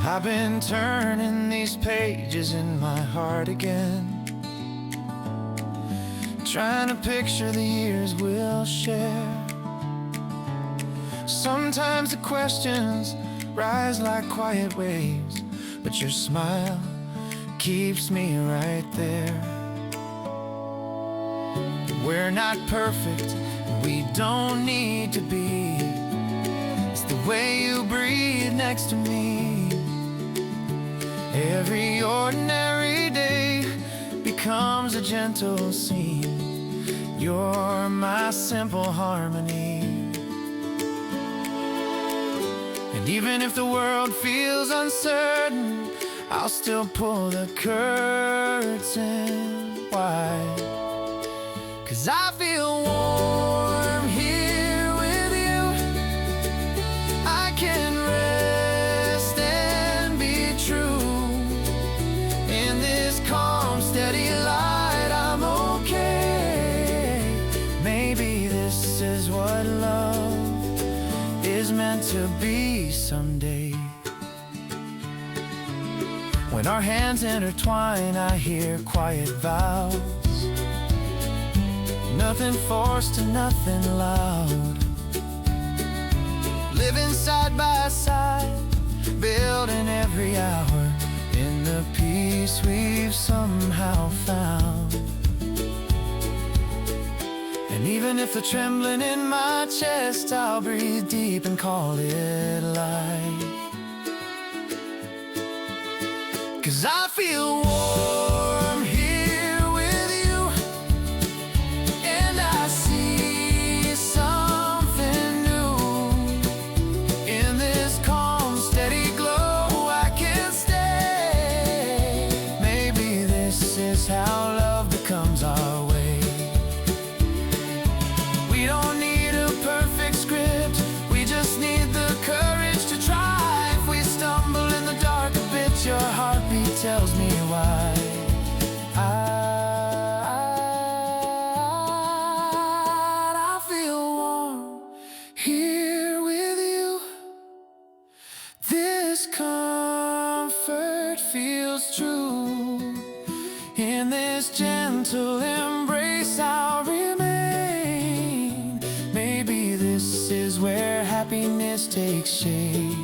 I've been turning these pages in my heart again, trying to picture the years we'll share. Sometimes the questions rise like quiet waves, but your smile keeps me right there. We're not perfect, we don't need to be. It's the way you breathe next to me. Every ordinary day becomes a gentle scene. You're my simple harmony. And even if the world feels uncertain, I'll still pull the curtain wide. 'Cause I feel warm here with you. I can rest and be true. In this calm, steady light, I'm okay. Maybe this is what love is meant to be someday. When our hands intertwine, I hear quiet vows. Nothing forced and nothing loud. Living side by side, building every hour in the peace we've somehow found. And even if the trembling in my chest, I'll breathe deep and call it light. 'Cause I feel warm here with you, and I see something new. In this calm, steady glow, I can stay. Maybe this is how love becomes our way. We don't need a perfect script, we just need the courage to try. If we stumble in the dark a bit, your heartbeat tells me why. I feel warm here with you. This comfort feels true. In this gentle embrace, I'll remain. Maybe this is where happiness takes shape.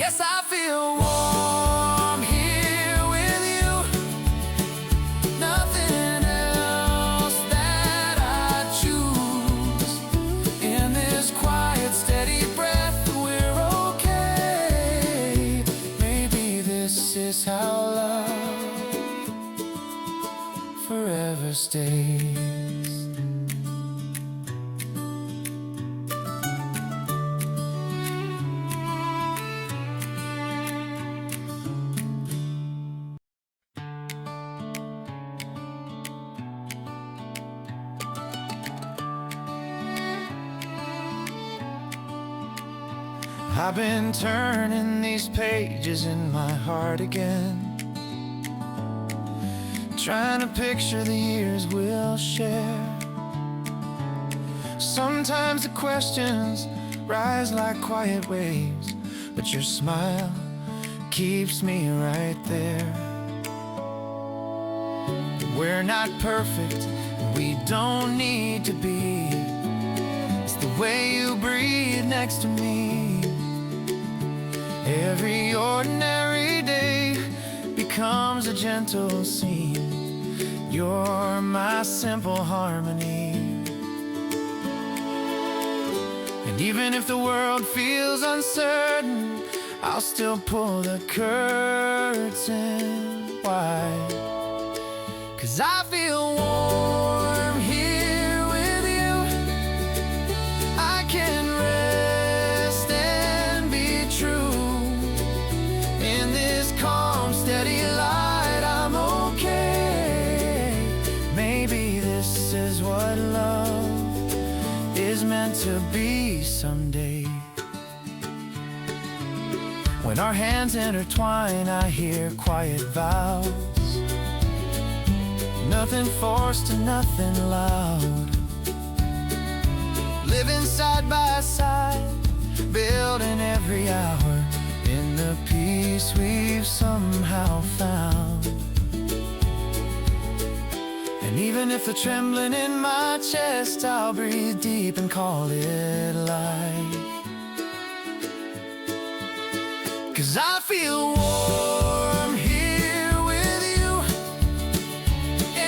Yes, I feel warm here with you. Nothing else that I choose. In this quiet, steady breath, we're okay. Maybe this is how love forever stays. I've been turning these pages in my heart again, trying to picture the years we'll share. Sometimes the questions rise like quiet waves, but your smile keeps me right there. We're not perfect, we don't need to be. It's the way you breathe next to me. Every ordinary day becomes a gentle scene. You're my simple harmony. And even if the world feels uncertain, I'll still pull the curtain wide. 'Cause I feel warm here with you. I can rest and be true. In this calm, steady light, I'm okay. Maybe this is what love is meant to be someday. When our hands intertwine, I hear quiet vows. Nothing forced and nothing loud. Living side by side, building every hour in the peace we've somehow found. And even if the trembling in my chest, I'll breathe deep and call it light. 'Cause I feel warm here with you,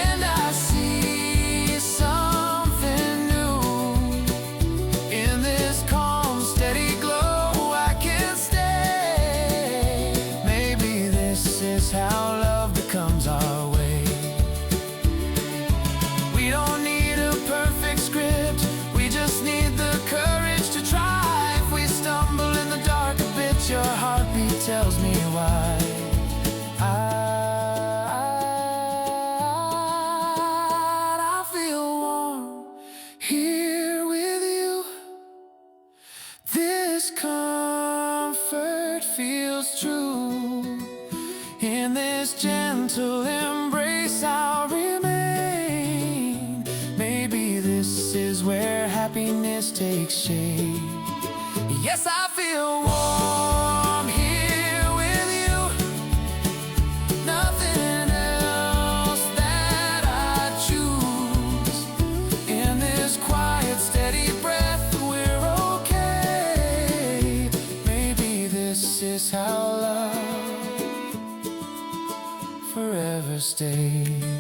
and I see something new. In this calm, steady glow, I can stay. Maybe this is how love becomes our way. We don't need a perfect script, we just need the courage to try. If we stumble in the dark a bit, your heartbeat tells me why. I feel warm here with you. This comfort feels true. In this gentle embrace I'll remain. Maybe this is where happiness takes shape. Yes, I feel warm here with you. Nothing else that I choose. In this quiet, steady breath, we're okay. Maybe this is how love forever stays.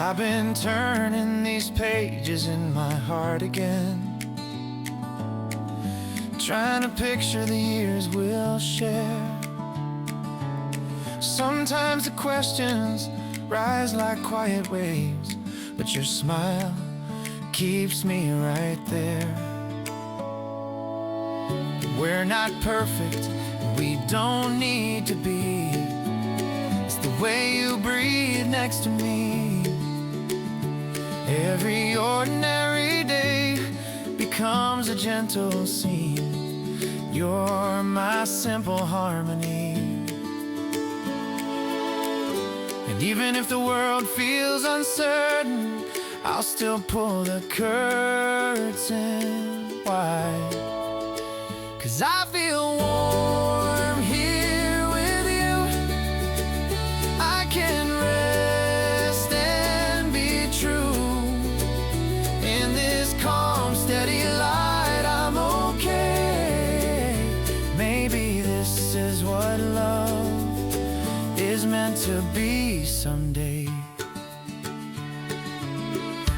I've been turning these pages in my heart again, trying to picture the years we'll share. Sometimes the questions rise like quiet waves, but your smile keeps me right there. We're not perfect, we don't need to be. It's the way you breathe next to me. Every ordinary day becomes a gentle scene. You're my simple harmony. And even if the world feels uncertain, I'll still pull the curtain wide. 'Cause I feel warm here with you. I can rest and be true. In this calm, steady light, I'm okay. Maybe this is what love is meant to be someday.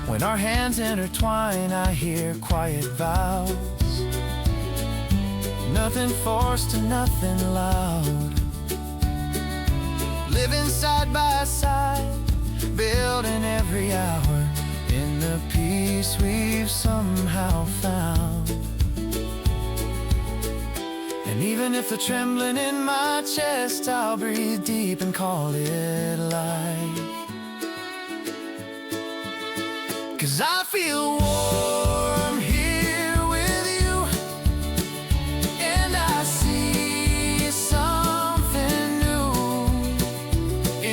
When our hands intertwine, I hear quiet vows. Nothing forced and nothing loud. Living side by side, building every hour in the peace we've somehow found. And even if the trembling in my chest, I'll breathe deep and call it light. 'Cause I feel warm here with you, and I see something new.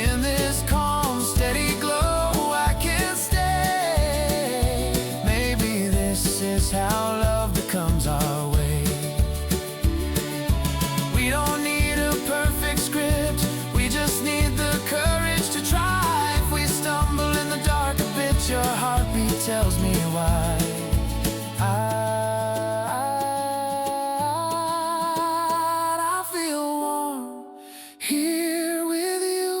In this calm, steady glow, I can stay. Maybe this is how love becomes our way. We don't need a perfect script, we just need the courage to try. If we stumble in the dark a bit, your heartbeat tells me why. I feel warm here with you.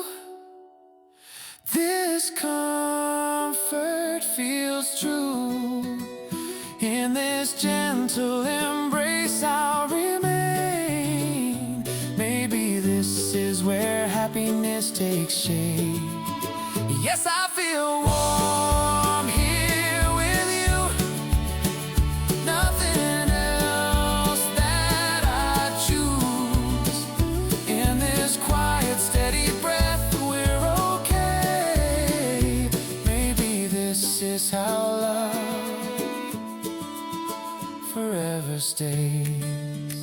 This comfort feels true. In this gentle embrace I'll remain. Maybe this is where happiness takes shape. Yes, I feel warm here with you. Nothing else that I choose. In this quiet, steady breath, we're okay. Maybe this is how love stays.